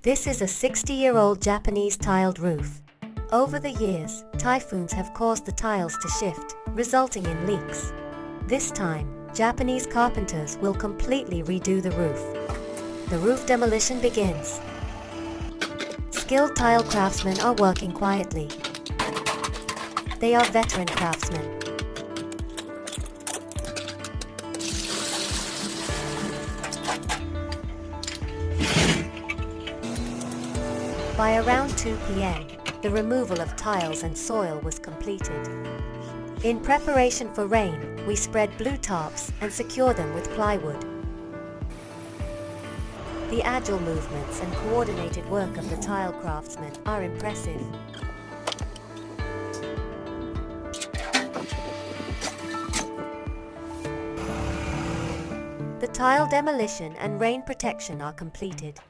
This is a 60-year-old Japanese tiled roof. Over the years, typhoons have caused the tiles to shift, resulting in leaks. This time, Japanese carpenters will completely redo the roof. The roof demolition begins. Skilled tile craftsmen are working quietly. They are veteran craftsmen. By around 2 p.m., the removal of tiles and soil was completed. In preparation for rain, we spread blue tarps and secure them with plywood. The agile movements and coordinated work of the tile craftsmen are impressive. The tile demolition and rain protection are completed.